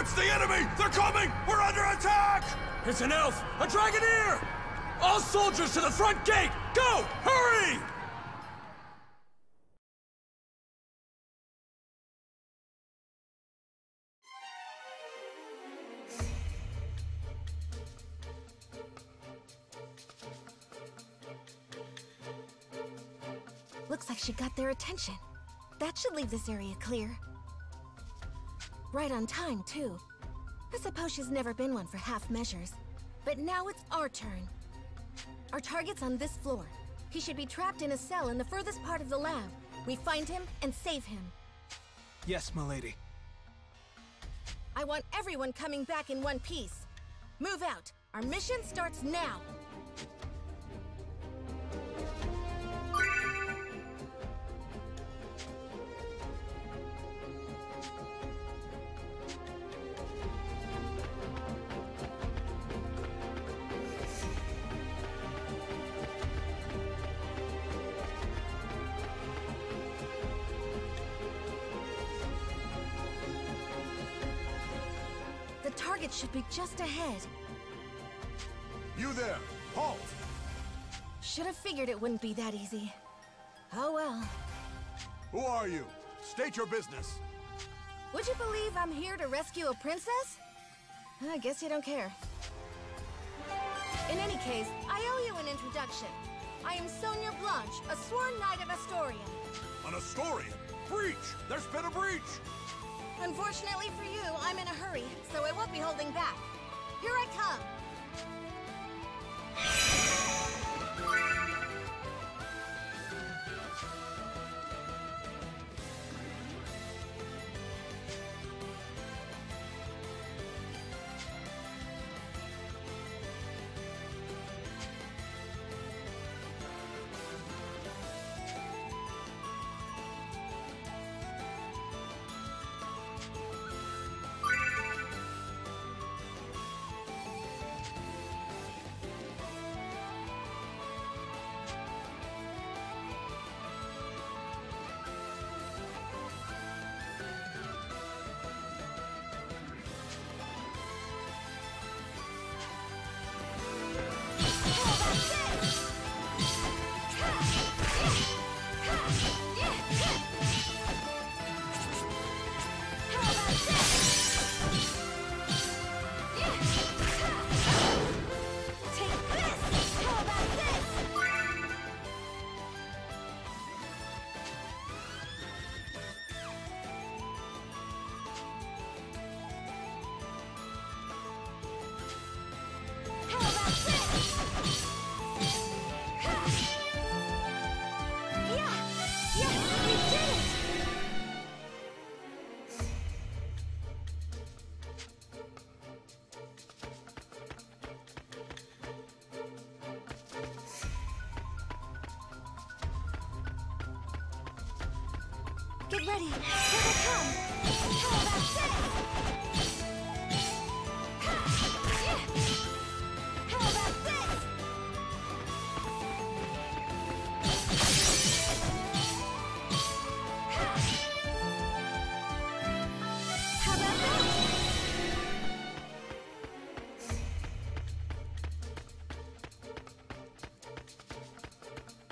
It's the enemy! They're coming! We're under attack! It's an elf! A dragoneer! All soldiers to the front gate! Go! Hurry! Looks like she got their attention. That should leave this area clear. Right on time, too. I suppose she's never been one for half measures. But now it's our turn. Our target's on this floor. He should be trapped in a cell in the furthest part of the lab. We find him and save him. Yes, milady. I want everyone coming back in one piece. Move out. Our mission starts now. The target should be just ahead. You there! Halt! Should have figured it wouldn't be that easy. Oh well. Who are you? State your business. Would you believe I'm here to rescue a princess? I guess you don't care. In any case, I owe you an introduction. I am Sonia Blanche, a sworn knight of Astorian. An Astorian? Breach! There's been a breach! Unfortunately for you, I'm in a hurry, so I won't be holding back. Here I come! Get ready! Here they come! How about this? How about this? How about that?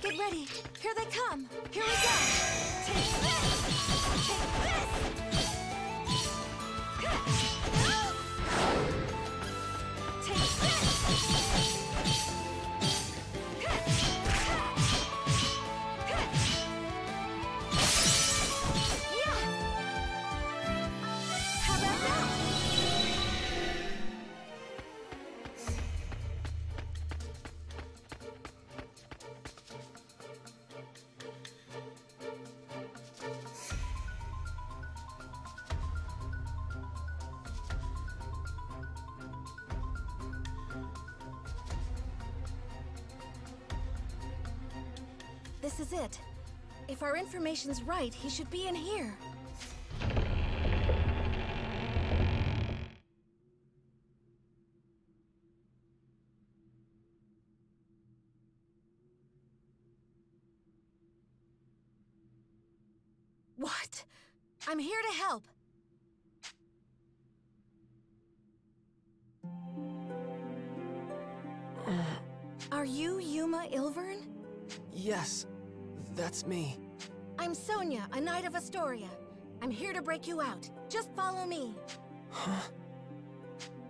Get ready! Here they come! Here we go! Take this! Take this! Take this! Yeah! How about that? This is it. If our information's right, he should be in here. What? I'm here to help. Are you Yuma Ilvern? Yes, that's me. I'm Sonia, a Knight of Astoria. I'm here to break you out. Just follow me. Huh?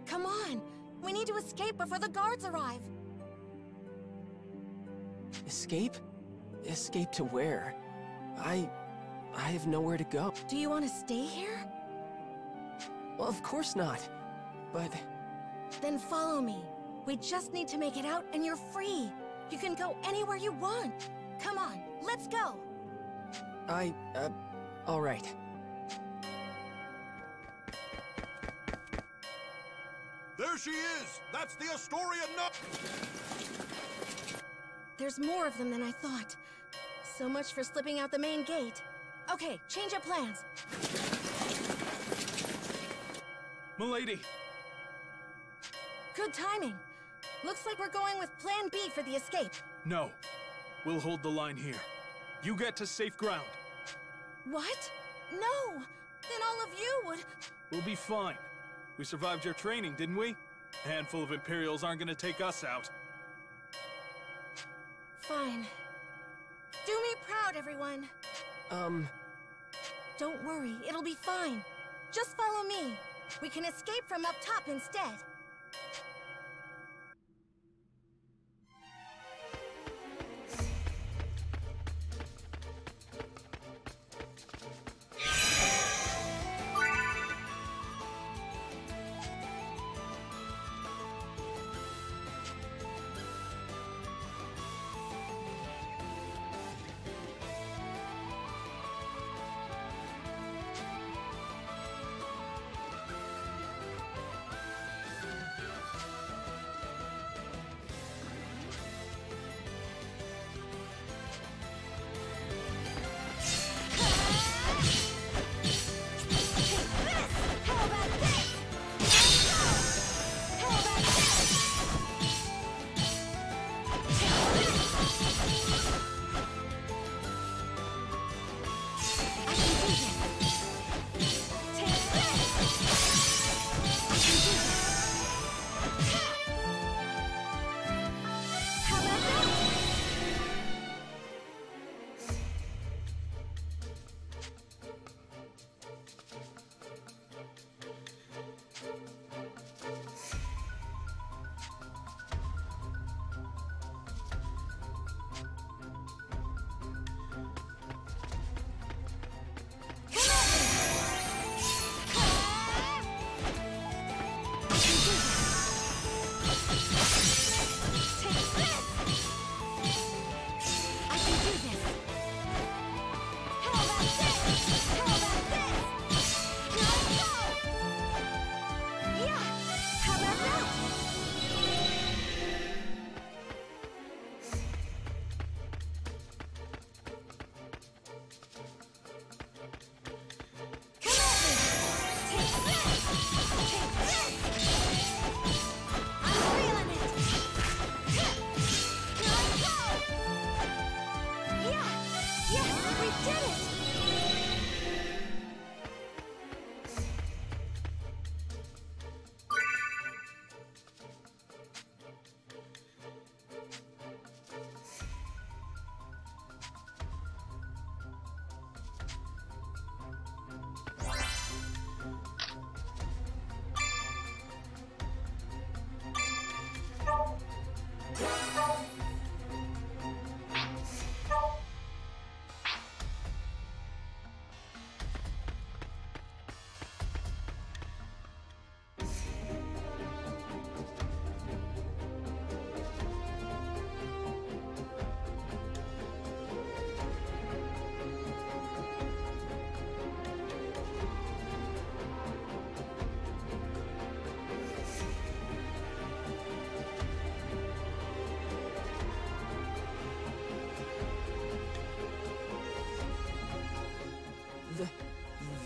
Come on. We need to escape before the guards arrive. Escape? Escape to where? I have nowhere to go. Do you want to stay here? Well, of course not. But... Then follow me. We just need to make it out and you're free. You can go anywhere you want. Come on, let's go. All right. There she is! That's the Astoria nut! There's more of them than I thought. So much for slipping out the main gate. Okay, change of plans. Milady! Good timing. Looks like we're going with Plan B for the escape. No. We'll hold the line here. You get to safe ground. What? No! Then all of you would... We'll be fine. We survived your training, didn't we? A handful of Imperials aren't gonna take us out. Fine. Do me proud, everyone. Don't worry, it'll be fine. Just follow me. We can escape from up top instead.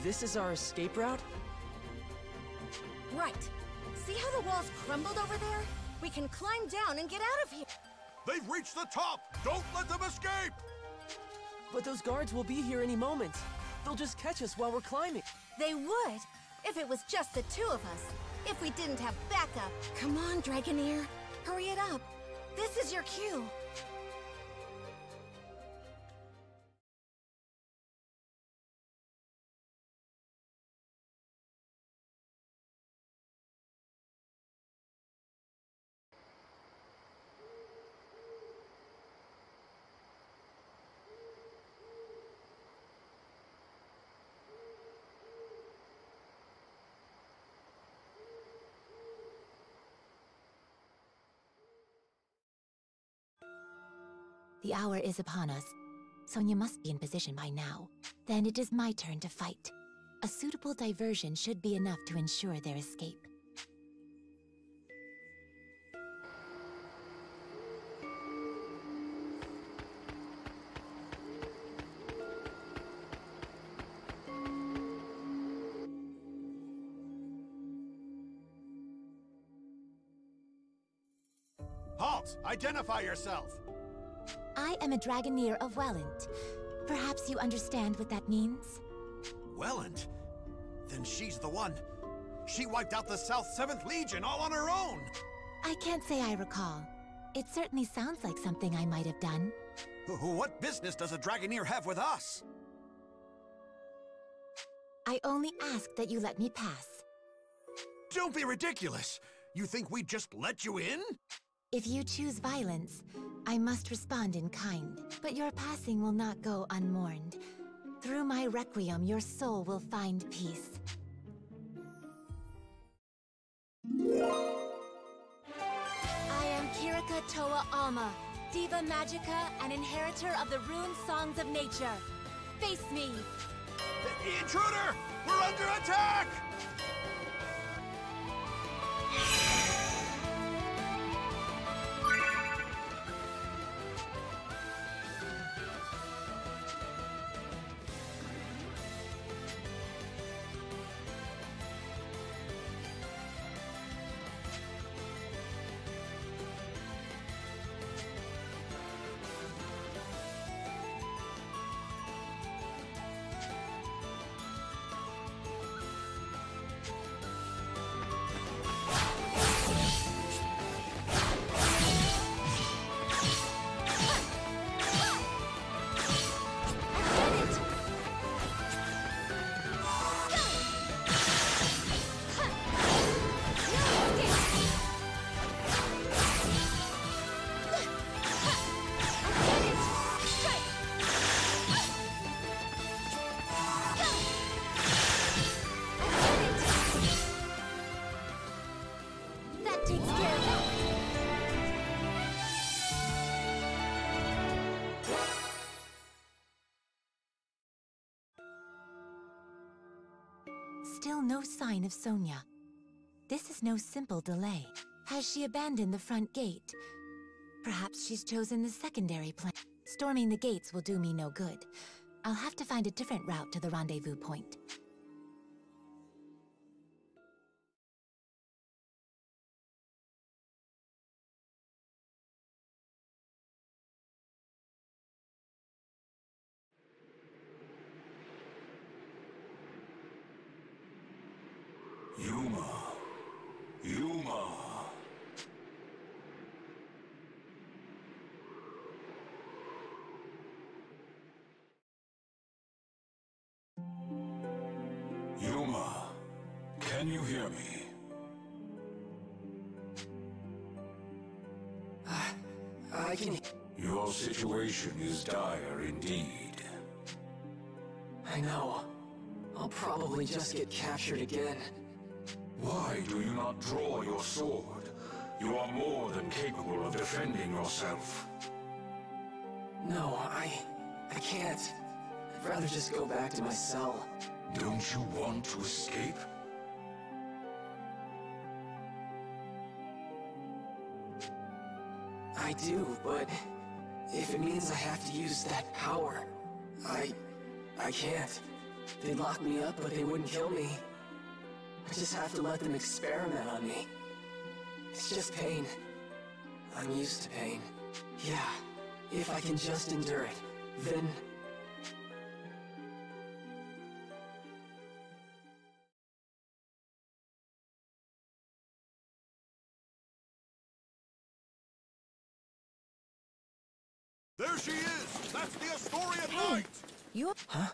This is our escape route? Right. See how the walls crumbled over there? We can climb down and get out of here. They've reached the top! Don't let them escape! But those guards will be here any moment. They'll just catch us while we're climbing. They would, if it was just the two of us. If we didn't have backup. Come on, Dragoneer. Hurry it up. This is your cue. The hour is upon us. Sonia must be in position by now. Then it is my turn to fight. A suitable diversion should be enough to ensure their escape. Halt! Identify yourself! I am a Dragoneer of Welland. Perhaps you understand what that means? Welland? Then she's the one. She wiped out the South 7th Legion all on her own! I can't say I recall. It certainly sounds like something I might have done. What business does a Dragoneer have with us? I only ask that you let me pass. Don't be ridiculous! You think we'd just let you in? If you choose violence, I must respond in kind. But your passing will not go unmourned. Through my requiem, your soul will find peace. I am Kirika Toa Alma, Diva Magica and inheritor of the rune songs of nature. Face me! Intruder! We're under attack! Still no sign of Sonia. This is no simple delay. Has she abandoned the front gate? Perhaps she's chosen the secondary plan. Storming the gates will do me no good. I'll have to find a different route to the rendezvous point. Yuma. Yuma, can you hear me? I can... Your situation is dire indeed. I know. I'll probably just get captured again. Why do you not draw your sword? You are more than capable of defending yourself. No, I can't. I'd rather just go back to my cell. Don't you want to escape? I do, but if it means I have to use that power, I can't. They'd lock me up, but they wouldn't kill me. I just have to let them experiment on me. It's just pain. I'm used to pain. Yeah, if I can just endure it, then There she is! That's the Astorian Hey, Knight! you... Huh?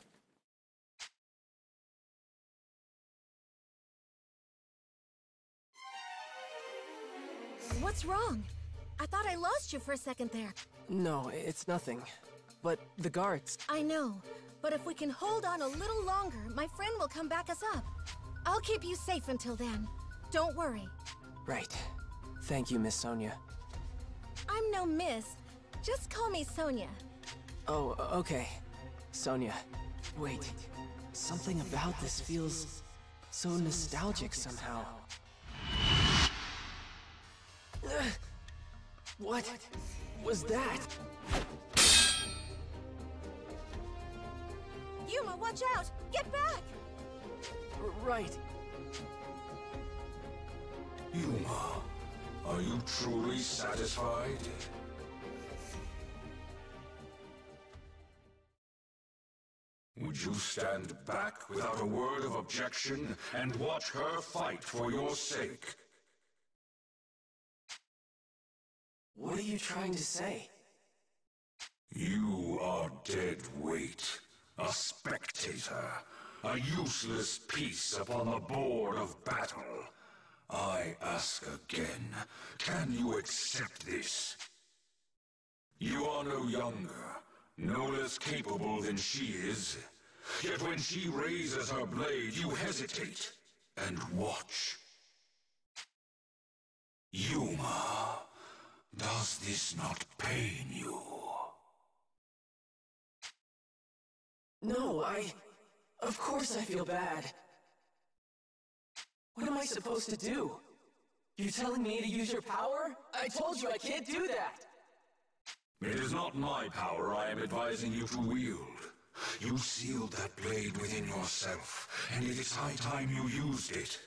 What's wrong? I thought I lost you for a second there. No, it's nothing. But the guards... I know, but if we can hold on a little longer, my friend will come back us up. I'll keep you safe until then. Don't worry. Right. Thank you, Miss Sonia. I'm no miss. Just call me Sonia. Oh, okay. Sonia. Wait. Something about this feels so nostalgic somehow. What was that? Yuma, watch out! Get back! Right. Yuma, are you truly satisfied? Would you stand back without a word of objection and watch her fight for your sake? What are you trying to say? You are dead weight, a spectator, a useless piece upon the board of battle. I ask again, can you accept this? You are no younger, no less capable than she is. Yet when she raises her blade, you hesitate and watch. Yuma, does this not pain you? No, of course I feel bad. What am I supposed to do? You telling me to use your power? I told you I can't do that! It is not my power I am advising you to wield. You sealed that blade within yourself, and it is high time you used it.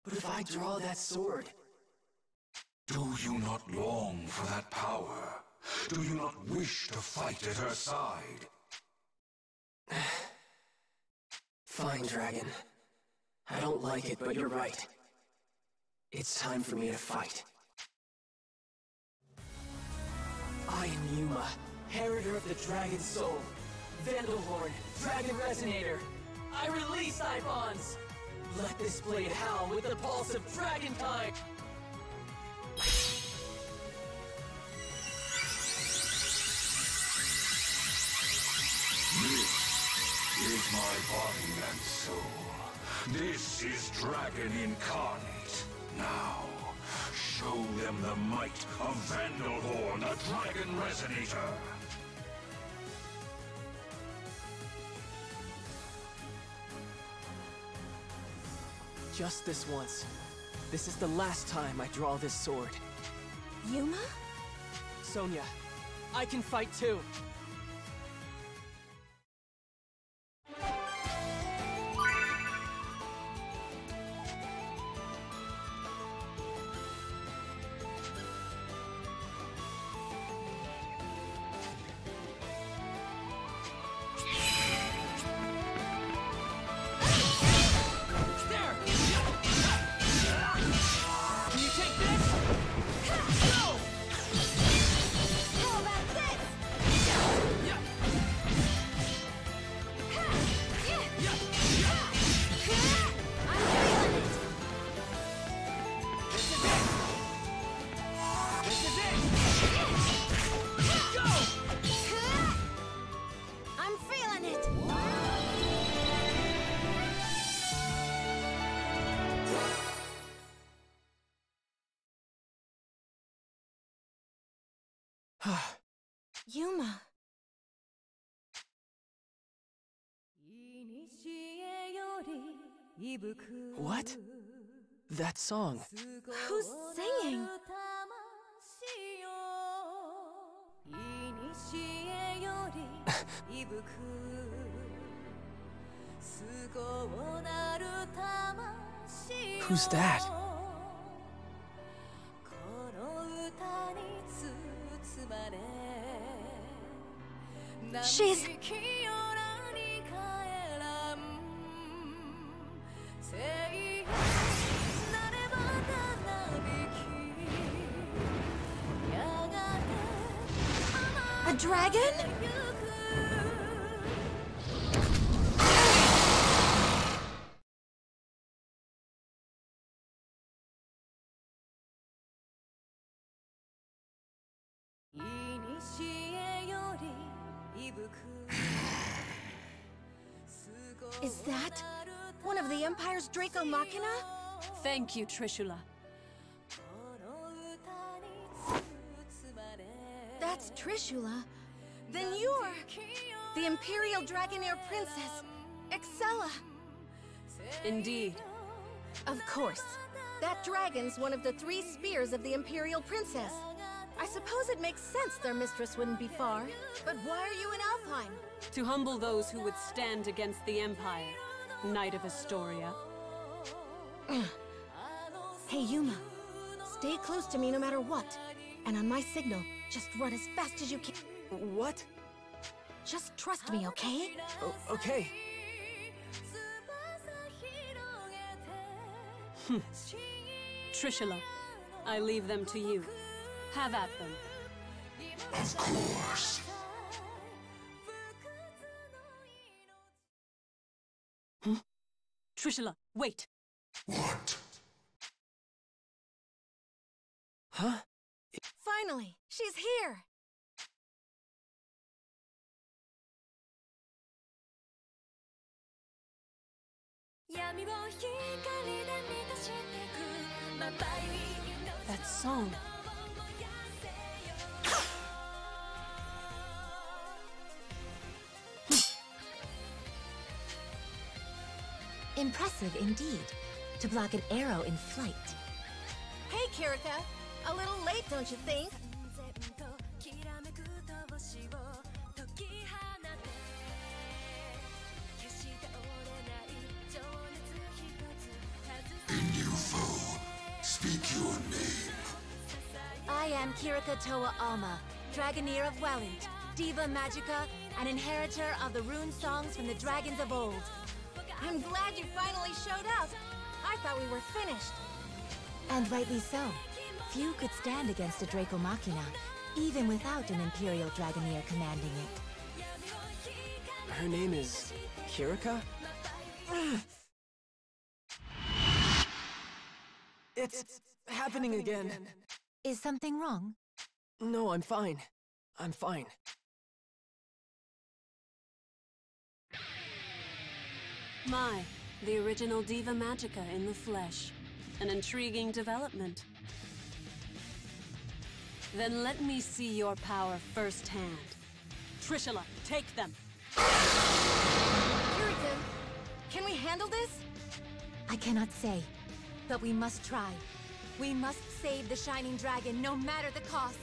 But if I draw that sword... Do you not long for that power? Do you not wish to fight at her side? Fine, Dragon. I don't like it, but you're right. It's time for me to fight. I am Yuma, Heriter of the Dragon Soul. Vandalhorn, Dragon Resonator. I release thy bonds! Let this blade howl with the pulse of Dragon Time! This is my body and soul. This is Dragon Incarnate. Now, show them the might of Vandalhorn, the Dragon Resonator. Just this once. This is the last time I draw this sword. Yuma? Sonia, I can fight too. Yuma. What? That song. Who's singing? Who's that? She's... dragon? Is that one of the Empire's Draco Machina? Thank you, Trishula. That's Trishula. Then you're the Imperial Dragonair Princess, Excella. Indeed. Of course. That dragon's one of the 3 spears of the Imperial Princess. I suppose it makes sense their mistress wouldn't be far. But why are you in Alfheim? To humble those who would stand against the Empire. Knight of Astoria. Hey, Yuma. Stay close to me no matter what. And on my signal, just run as fast as you can. What? Just trust me, okay? Okay. Trishula, I leave them to you. Have at them. Of course. Trishula, wait! What? Huh? Finally, she's here! That song. Impressive indeed, to block an arrow in flight. Hey, Kirika. A little late, don't you think? In you, foe. Speak your name. I am Kirika Toa Alma, Dragoneer of Welland, Diva Magica, and inheritor of the rune songs from the dragons of old. I'm glad you finally showed up. I thought we were finished. And rightly so. Few could stand against a Draco Machina, even without an Imperial Dragoneer commanding it. Her name is Kirika? It's happening again. Is something wrong? No, I'm fine. I'm fine. My, the original Diva Magica in the flesh. An intriguing development. Then let me see your power firsthand. Trishula, take them! Kirika, can we handle this? I cannot say, but we must try. We must save the Shining Dragon, no matter the cost.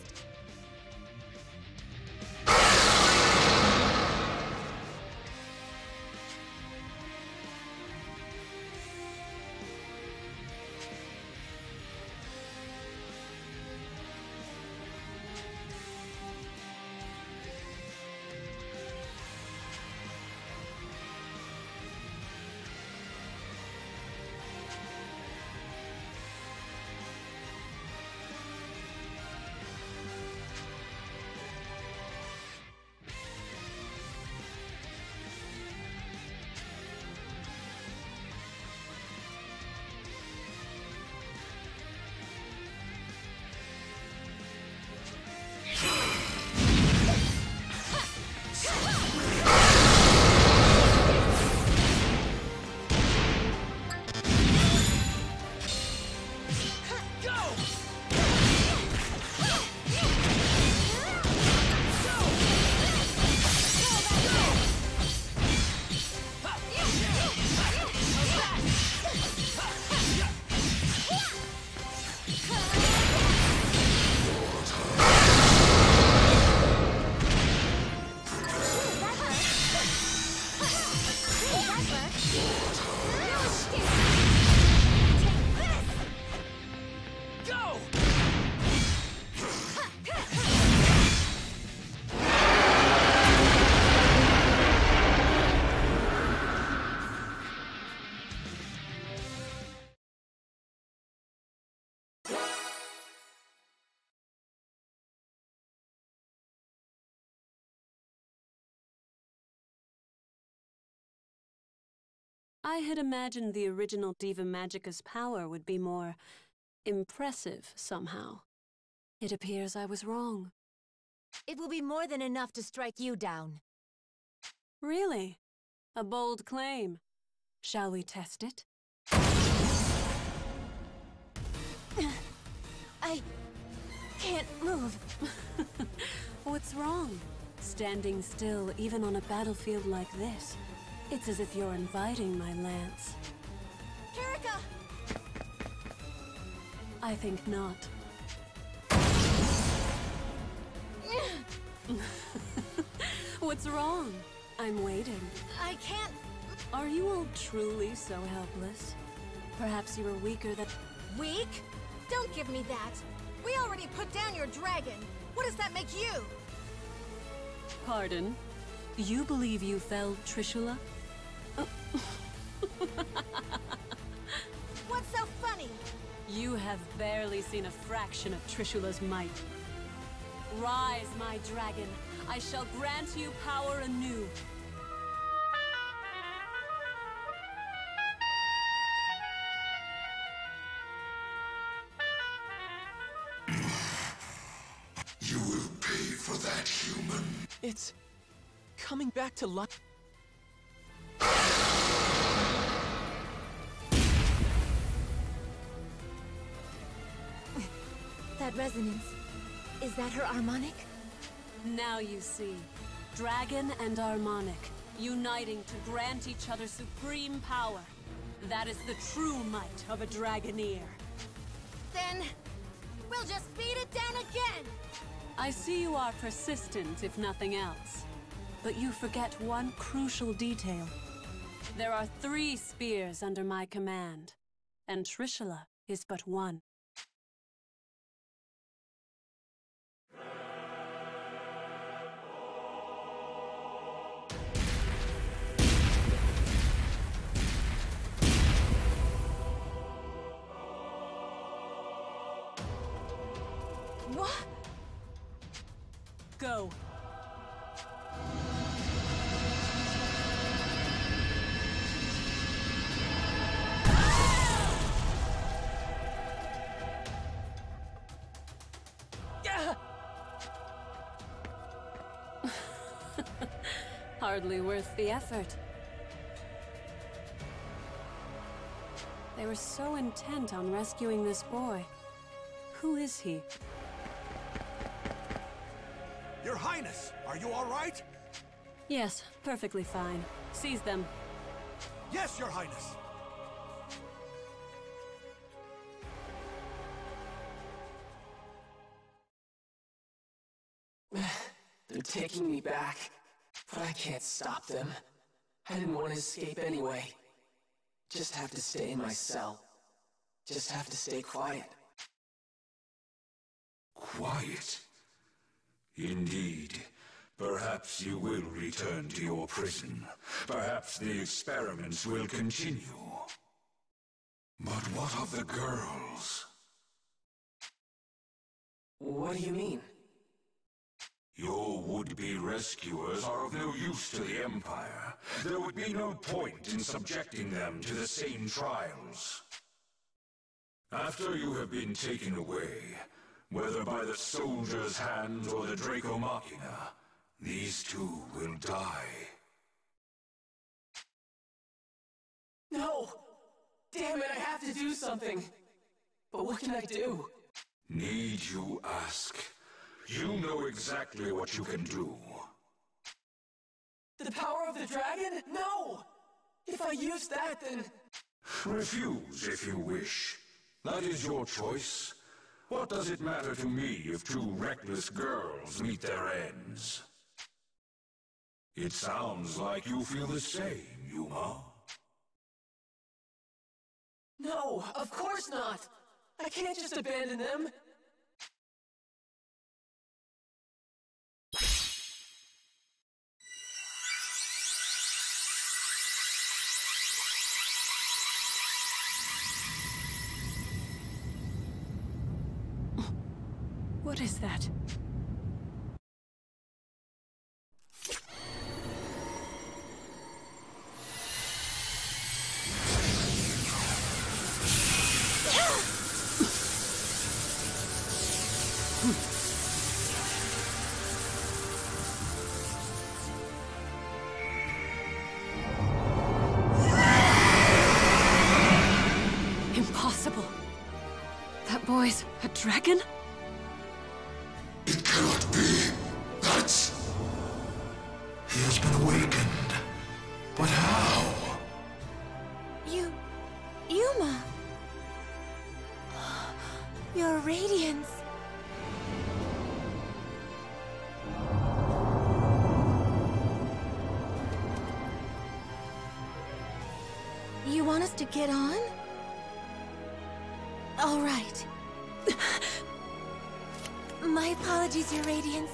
I had imagined the original Diva Magica's power would be more impressive somehow. It appears I was wrong. It will be more than enough to strike you down. Really? A bold claim. Shall we test it? I can't move. What's wrong? Standing still, even on a battlefield like this. It's as if you're inviting my lance. Kirika! I think not. What's wrong? I'm waiting. I can't... Are you all truly so helpless? Perhaps you were weaker than... Weak? Don't give me that. We already put down your dragon. What does that make you? Pardon? You believe you felled Trishula? What's so funny? You have barely seen a fraction of Trishula's might. Rise, my dragon. I shall grant you power anew. You will pay for that, human. It's coming back to life. That resonance. Is that her harmonic? Now you see. Dragon and harmonic, uniting to grant each other supreme power. That is the true might of a Dragoneer. Then... we'll just beat it down again! I see you are persistent, if nothing else. But you forget one crucial detail. There are 3 spears under my command, and Trishula is but one. What? Go. Hardly worth the effort. They were so intent on rescuing this boy. Who is he? Your Highness, are you all right? Yes, perfectly fine. Seize them. Yes, Your Highness. They're taking me back, but I can't stop them. I didn't want to escape anyway. Just have to stay in my cell. Just have to stay quiet. Quiet? Indeed. Perhaps you will return to your prison. Perhaps the experiments will continue. But what of the girls? What do you mean? Your would-be rescuers are of no use to the Empire. There would be no point in subjecting them to the same trials. After you have been taken away, whether by the soldier's hand or the Draco Machina, these two will die. No! Damn it, I have to do something! But what can I do? Need you ask? You know exactly what you can do. The power of the dragon? No! If I use that, then... Refuse if you wish. That is your choice. What does it matter to me if 2 reckless girls meet their ends? It sounds like you feel the same, Yuma. No, of course not! I can't just abandon them! What is that? dragon? It cannot be. That's... He has been awakened. But how? Yuma! Your radiance! You want us to get on? All right. My apologies, Your Radiance.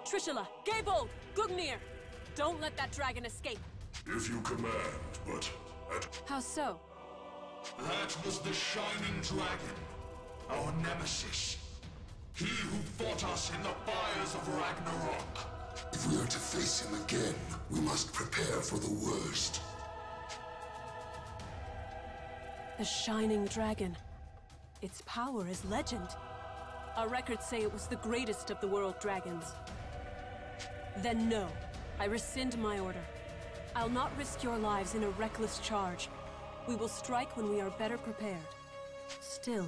Trishula, Gaybold, Gugnir! Don't let that dragon escape. If you command, but... How so? That was the Shining Dragon, our nemesis. He who fought us in the fires of Ragnarok. If we are to face him again, we must prepare for the worst. The Shining Dragon. Its power is legend. Our records say it was the greatest of the world dragons. Then no, I rescind my order. I'll not risk your lives in a reckless charge. We will strike when we are better prepared. Still,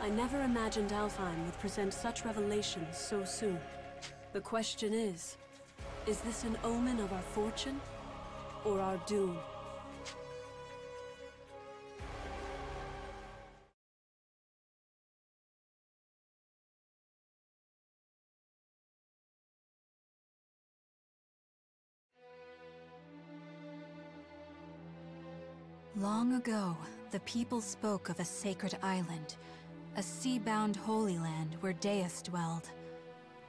I never imagined Alfheim would present such revelations so soon. The question is this an omen of our fortune or our doom? Long ago, the people spoke of a sacred island, a sea-bound holy land where Deus dwelled,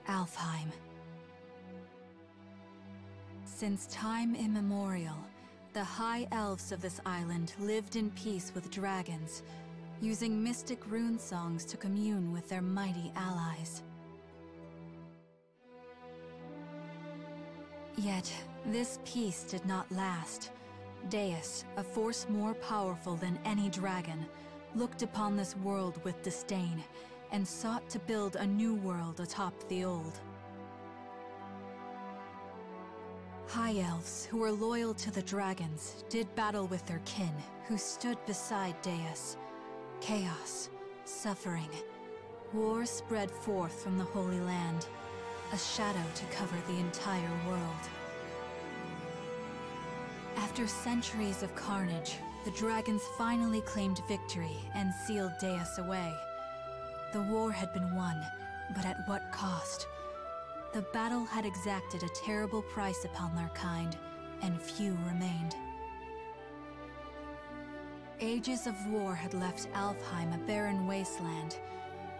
Alfheim. Since time immemorial, the high elves of this island lived in peace with dragons, using mystic rune songs to commune with their mighty allies. Yet, this peace did not last. Deus, a force more powerful than any dragon, looked upon this world with disdain and sought to build a new world atop the old. High elves, who were loyal to the dragons, did battle with their kin, who stood beside Deus. Chaos, suffering, war spread forth from the Holy Land, a shadow to cover the entire world. After centuries of carnage, the dragons finally claimed victory and sealed Deus away. The war had been won, but at what cost? The battle had exacted a terrible price upon their kind, and few remained. Ages of war had left Alfheim a barren wasteland,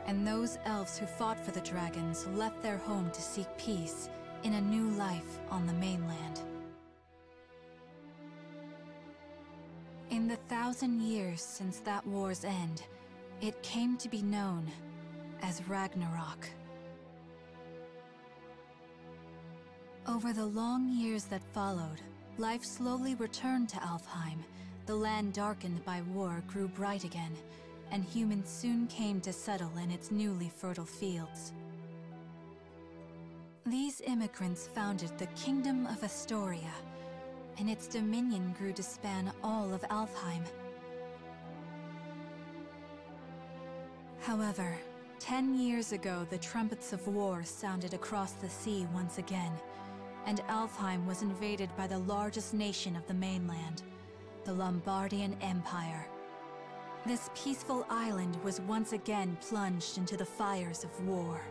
and those elves who fought for the dragons left their home to seek peace in a new life on the mainland. In the 1,000 years since that war's end, it came to be known as Ragnarok. Over the long years that followed, life slowly returned to Alfheim. The land darkened by war grew bright again, and humans soon came to settle in its newly fertile fields. These immigrants founded the Kingdom of Astoria, and its dominion grew to span all of Alfheim. However, 10 years ago the trumpets of war sounded across the sea once again, and Alfheim was invaded by the largest nation of the mainland, the Lombardian Empire. This peaceful island was once again plunged into the fires of war.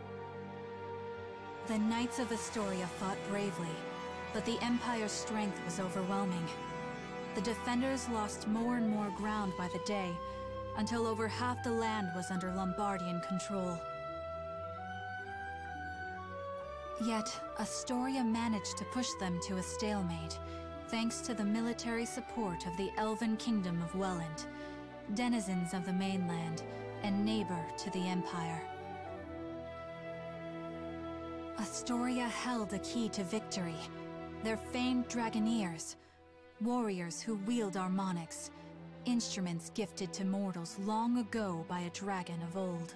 The Knights of Astoria fought bravely, but the Empire's strength was overwhelming. The defenders lost more and more ground by the day, until over half the land was under Lombardian control. Yet, Astoria managed to push them to a stalemate, thanks to the military support of the Elven Kingdom of Welland, denizens of the mainland, and neighbor to the Empire. Astoria held a key to victory, They're famed dragoneers, warriors who wield harmonics, instruments gifted to mortals long ago by a dragon of old.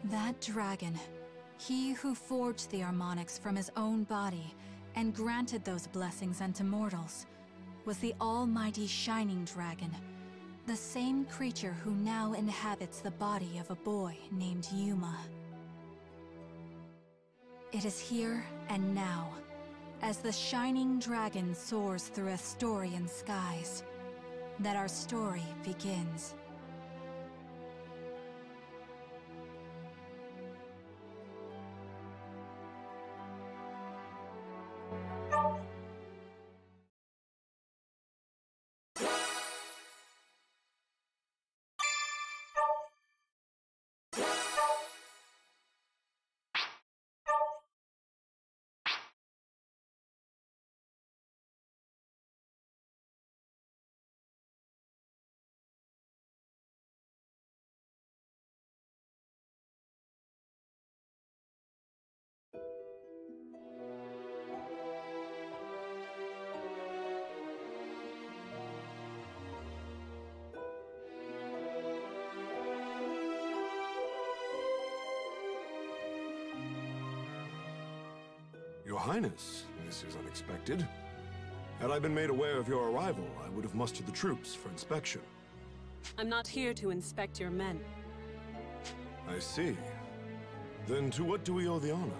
That dragon, he who forged the harmonics from his own body and granted those blessings unto mortals, was the almighty Shining Dragon, the same creature who now inhabits the body of a boy named Yuma. It is here and now, as the Shining Dragon soars through Astorian skies, that our story begins. Your Highness, this is unexpected. Had I been made aware of your arrival, I would have mustered the troops for inspection. I'm not here to inspect your men. I see. Then to what do we owe the honor?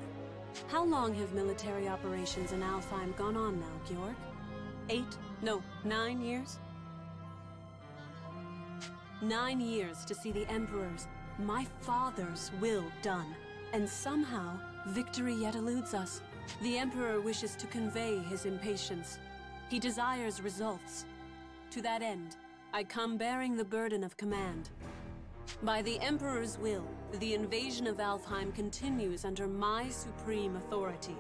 How long have military operations in Alfheim gone on now, Georg? 8? No, 9 years? 9 years to see the Emperor's, my father's, will done. And somehow, victory yet eludes us. The Emperor wishes to convey his impatience. He desires results. To that end, I come bearing the burden of command. By the Emperor's will, the invasion of Alfheim continues under my supreme authority.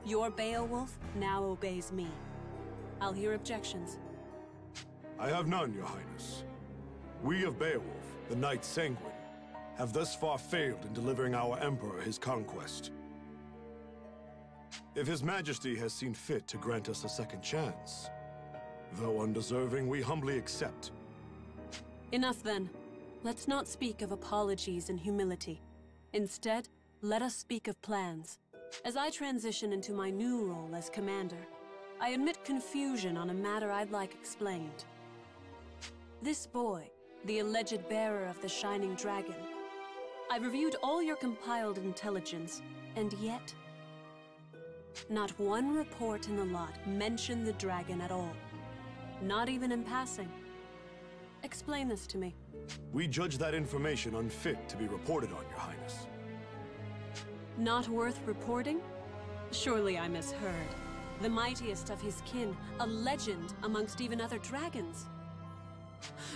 Your Beowulf now obeys me. I'll hear objections. I have none, Your Highness. We of Beowulf, the Knight Sanguine, have thus far failed in delivering our Emperor his conquest. If His Majesty has seen fit to grant us a second chance, though undeserving, we humbly accept. Enough then. Let's not speak of apologies and humility. Instead, let us speak of plans. As I transition into my new role as commander, I admit confusion on a matter I'd like explained. This boy, the alleged bearer of the Shining Dragon, I've reviewed all your compiled intelligence, and yet not one report in the lot mentioned the dragon at all. Not even in passing. Explain this to me. We judge that information unfit to be reported on, Your Highness. Not worth reporting? Surely I misheard. The mightiest of his kin, a legend amongst even other dragons.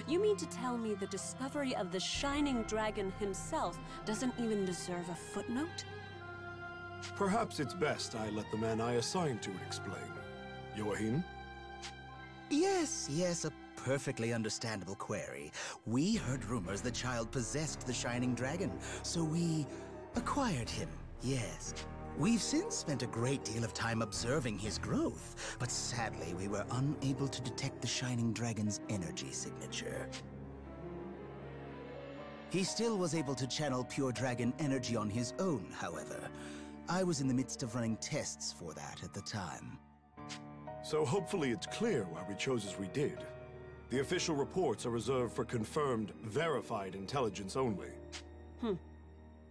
You mean to tell me the discovery of the Shining Dragon himself doesn't even deserve a footnote? Perhaps it's best I let the man I assigned to it explain. Joachim? Yes, a perfectly understandable query. We heard rumors the child possessed the Shining Dragon, so we acquired him, yes. We've since spent a great deal of time observing his growth, but sadly we were unable to detect the Shining Dragon's energy signature. He still was able to channel pure dragon energy on his own, however. I was in the midst of running tests for that at the time. So hopefully it's clear why we chose as we did. The official reports are reserved for confirmed, verified intelligence only.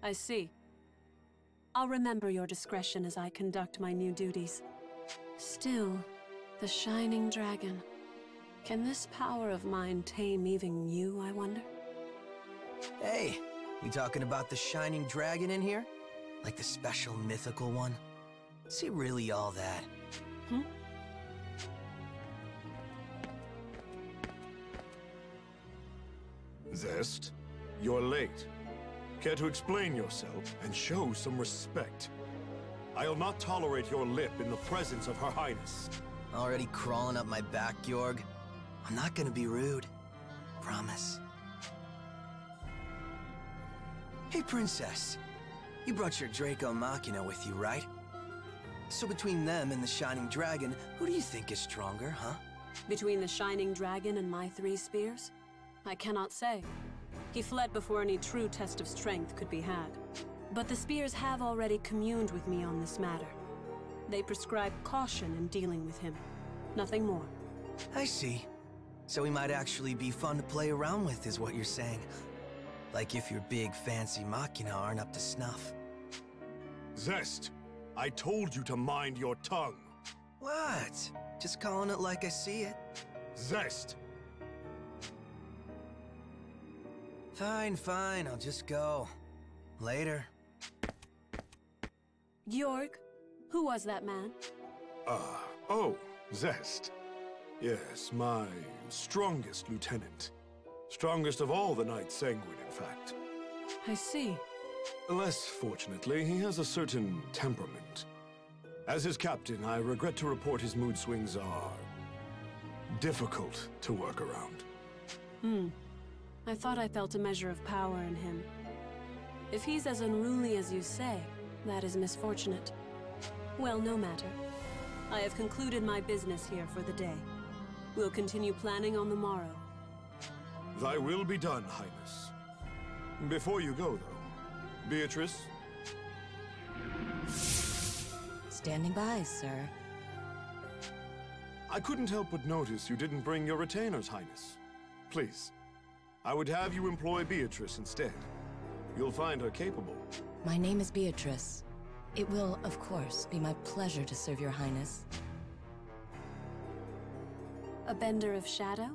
I see. I'll remember your discretion as I conduct my new duties. Still, the Shining Dragon. Can this power of mine tame even you, I wonder? Hey, you talking about the Shining Dragon in here? Like the special mythical one? Is he really all that? Zest, you're late. Care to explain yourself and show some respect? I'll not tolerate your lip in the presence of Her Highness. Already crawling up my back, Georg. I'm not gonna be rude. Promise. Hey, Princess. You brought your Draco Machina with you, right? So between them and the Shining Dragon, who do you think is stronger, huh? Between the Shining Dragon and my 3 spears? I cannot say. He fled before any true test of strength could be had. But the spears have already communed with me on this matter. They prescribe caution in dealing with him. Nothing more. I see. So he might actually be fun to play around with, is what you're saying. Like if your big fancy machina aren't up to snuff. Zest, I told you to mind your tongue. What? Just calling it like I see it. Zest! Fine, fine, I'll just go. Later. Georg, who was that man? Oh, Zest. Yes, my strongest lieutenant. Strongest of all the Knights Sanguine, in fact. I see. Less fortunately, he has a certain temperament. As his captain, I regret to report his mood swings are difficult to work around. I thought I felt a measure of power in him. If he's as unruly as you say, that is misfortunate. Well, no matter. I have concluded my business here for the day. We'll continue planning on the morrow. Thy will be done, Highness. Before you go, though, Beatrice? Standing by, sir. I couldn't help but notice you didn't bring your retainers, Highness. Please, I would have you employ Beatrice instead. You'll find her capable. My name is Beatrice. It will, of course, be my pleasure to serve your highness. A bender of shadow?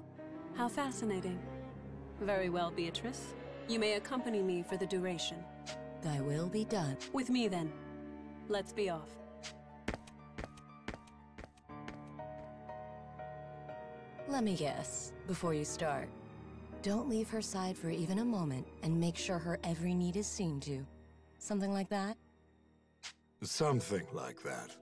How fascinating. Very well, Beatrice. You may accompany me for the duration. Thy will be done. With me, then. Let's be off. Let me guess, before you start. Don't leave her side for even a moment, and make sure her every need is seen to. Something like that? Something like that.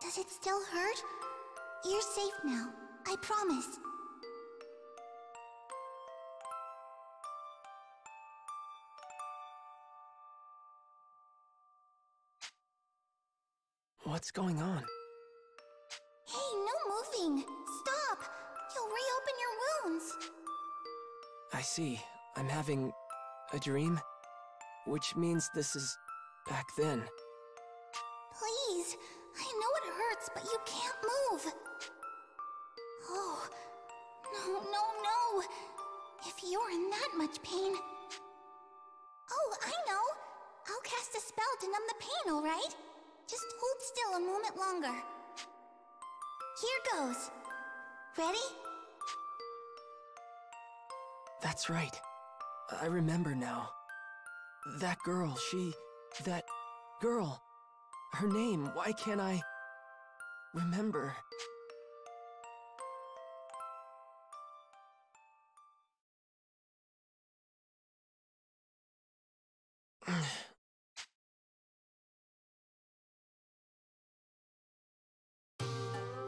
Does it still hurt? You're safe now. I promise. What's going on? Hey, no moving! Stop! You'll reopen your wounds! I see. I'm having a dream, which means this is back then. Please! I know it hurts, but you can't move! Oh, no! If you're in that much pain... Oh, I know! I'll cast a spell to numb the pain, alright? Just hold still a moment longer. Here goes. Ready? That's right. I remember now. That girl, that girl. Her name, why can't I remember?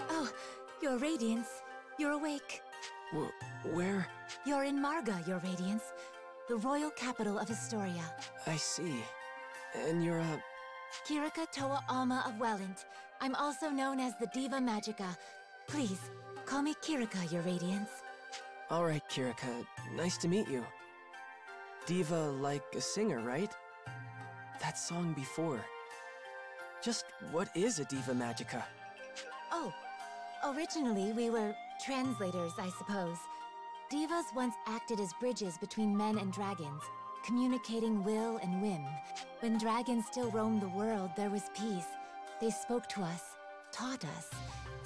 Oh, Your Radiance. You're awake. Where? You're in Marga, Your Radiance. The royal capital of Historia. I see. And you're a... Kirika Toa Alma of Welland. I'm also known as the Diva Magica. Please, call me Kirika, Your Radiance. All right, Kirika. Nice to meet you. Diva like a singer, right? That song before. Just what is a Diva Magica? Oh, originally we were translators, I suppose. Divas once acted as bridges between men and dragons, communicating will and whim. When dragons still roamed the world, there was peace. They spoke to us, taught us,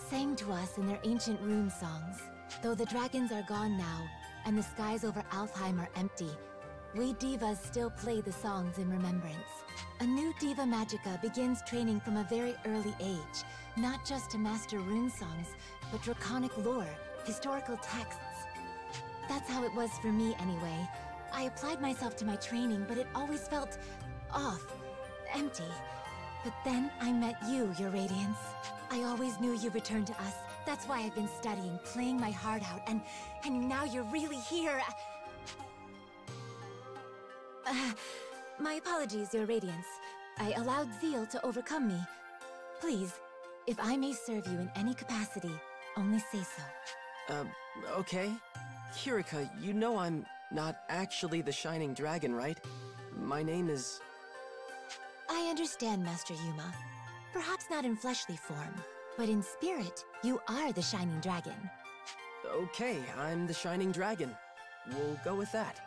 sang to us in their ancient rune songs. Though the dragons are gone now, and the skies over Alfheim are empty, we divas still play the songs in remembrance. A new diva magica begins training from a very early age, not just to master rune songs, but draconic lore, historical texts. That's how it was for me anyway. I applied myself to my training, but it always felt off, empty. But then I met you, Your Radiance. I always knew you returned to us. That's why I've been studying, playing my heart out, and now you're really here. My apologies, Your Radiance. I allowed zeal to overcome me. Please, if I may serve you in any capacity, only say so. Okay. Kirika, you know I'm not actually the Shining Dragon, right? My name is... I understand, Master Yuma. Perhaps not in fleshly form, but in spirit, you are the Shining Dragon. Okay, I'm the Shining Dragon. We'll go with that.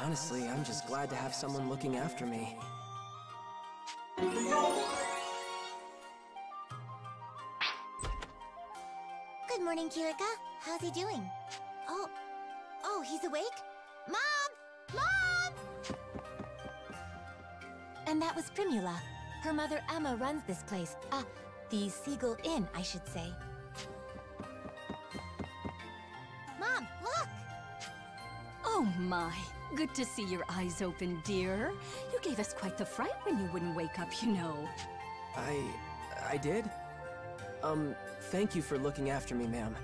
Honestly, I'm just glad to have someone looking after me. Good morning, Kirika. How's he doing? Oh, he's awake? Mom! Mom! And that was Primula. Her mother Emma runs this place. The Seagull Inn, I should say. Mom, look! Oh my, good to see your eyes open, dear. You gave us quite the fright when you wouldn't wake up, you know. I did? Thank you for looking after me, ma'am.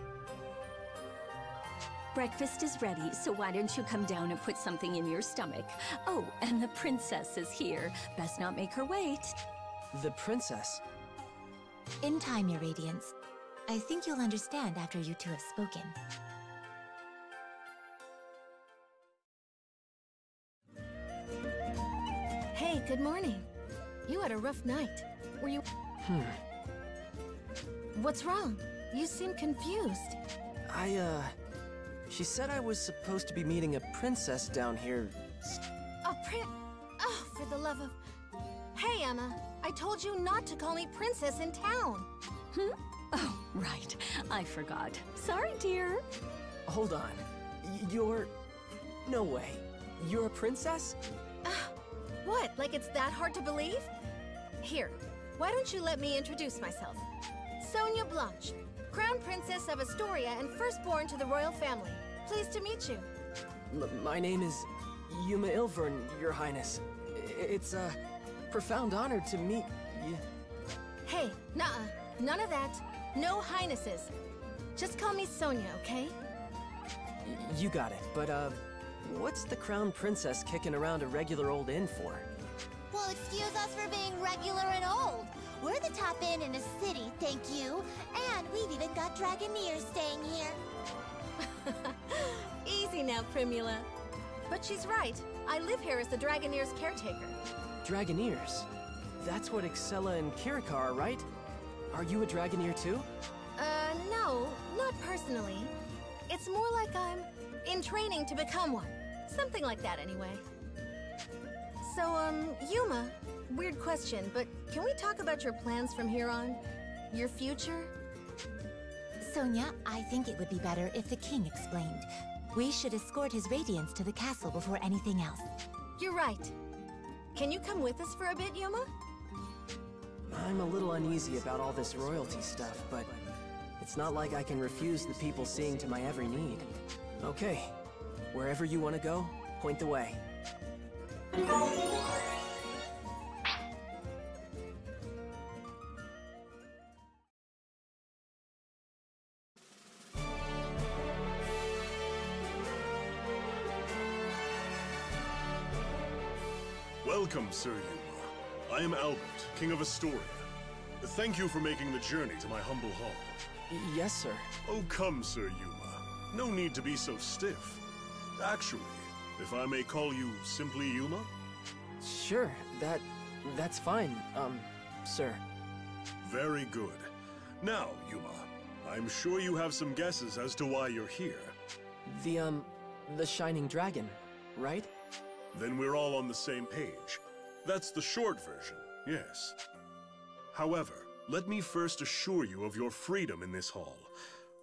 Breakfast is ready, so why don't you come down and put something in your stomach? Oh, and the princess is here. Best not make her wait. The princess? In time, Your Radiance. I think you'll understand after you two have spoken. Hey, good morning. You had a rough night. Were you... What's wrong? You seem confused. She said I was supposed to be meeting a princess down here. A Oh, for the love of... Hey, Emma. I told you not to call me princess in town. Oh, right. I forgot. Sorry, dear. Hold on. You're... No way. You're a princess? What? Like it's that hard to believe? Here, why don't you let me introduce myself? Sonia Blanche, Crown Princess of Astoria and firstborn to the royal family. Pleased to meet you. My name is Yuma Ilvern, Your Highness. It's a profound honor to meet you. Hey, nuh-uh. None of that. No highnesses. Just call me Sonia, okay? You got it, but what's the Crown Princess kicking around a regular old inn for? Well, excuse us for being regular and old. We're the top inn in the city, thank you. And we've even got Dragoneers staying here. Easy now, Primula. But she's right. I live here as the Dragoneers' caretaker. Dragoneers? That's what Excella and Kirika are, right? Are you a Dragoneer too? No, not personally. It's more like I'm in training to become one. Something like that, anyway. So, Yuma, weird question, but can we talk about your plans from here on? Your future? Sonia, I think it would be better if the king explained. We should escort his radiance to the castle before anything else. You're right. Can you come with us for a bit, Yuma? I'm a little uneasy about all this royalty stuff, but it's not like I can refuse the people seeing to my every need. Okay, wherever you want to go, point the way. Welcome, Sir Yuma. I am Albert, King of Astoria. Thank you for making the journey to my humble hall. Yes, sir. Oh, come, Sir Yuma. No need to be so stiff. Actually, if I may call you simply Yuma? Sure, that's fine, sir. Very good. Now, Yuma, I'm sure you have some guesses as to why you're here. The Shining Dragon, right? Then we're all on the same page. That's the short version, yes. However, Let me first assure you of your freedom in this hall.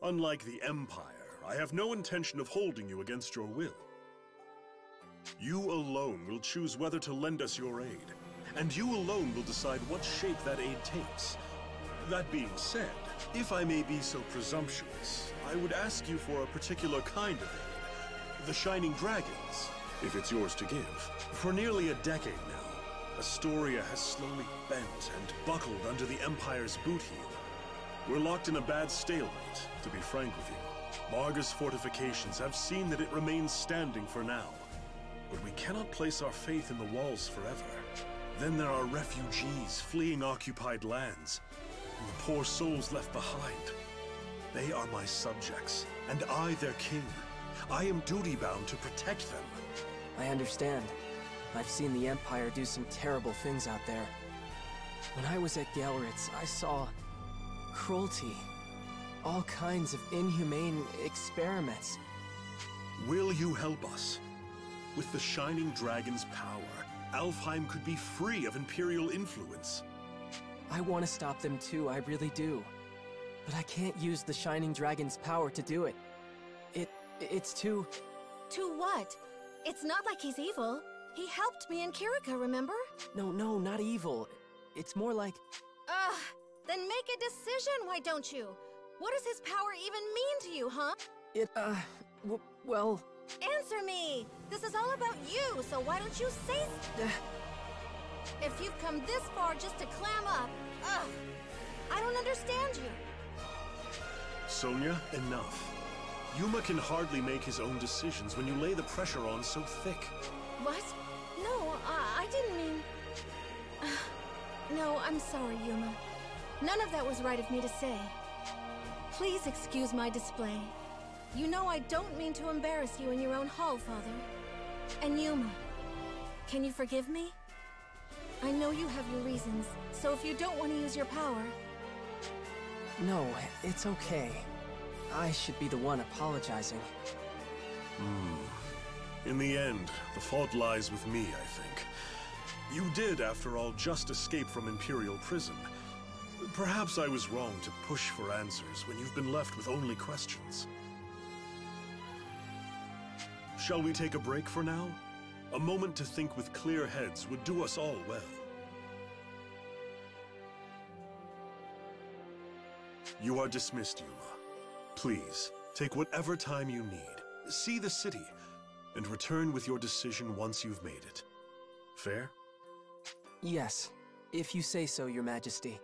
Unlike the Empire, I have no intention of holding you against your will. You alone will choose whether to lend us your aid, and you alone will decide what shape that aid takes. That being said, if I may be so presumptuous, I would ask you for a particular kind of aid. The Shining Dragons, if it's yours to give. For nearly a decade now, Astoria has slowly bent and buckled under the Empire's boot heel. We're locked in a bad stalemate, to be frank with you. Marga's fortifications have seen that it remains standing for now. But we cannot place our faith in the walls forever. Then there are refugees fleeing occupied lands, and the poor souls left behind. They are my subjects, and I their king. I am duty-bound to protect them. I understand. I've seen the Empire do some terrible things out there. When I was at Gelritz, I saw cruelty. All kinds of inhumane experiments. Will you help us? With the Shining Dragon's power, Alfheim could be free of Imperial influence. I want to stop them too, I really do. But I can't use the Shining Dragon's power to do it. It's too... To what? It's not like he's evil. He helped me in Kirika, remember? No, not evil. It's more like... Ugh! Then make a decision, why don't you? What does his power even mean to you, huh? Well... Answer me! This is all about you, so why don't you say... If you've come this far just to clam up, ugh! I don't understand you. Sonia, enough. Yuma can hardly make his own decisions when you lay the pressure on so thick. What? No, I didn't mean... No, I'm sorry, Yuma. None of that was right of me to say. Please excuse my display. You know I don't mean to embarrass you in your own hall, Father. And Yuma, can you forgive me? I know you have your reasons, so if you don't want to use your power... No, it's okay. I should be the one apologizing. In the end, the fault lies with me, I think. You did, after all, just escape from Imperial prison. Perhaps I was wrong to push for answers when you've been left with only questions. Shall we take a break for now? A moment to think with clear heads would do us all well. You are dismissed, Yuma. Please, take whatever time you need. See the city, and return with your decision once you've made it. Fair? Yes, if you say so, Your Majesty.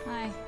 Hi.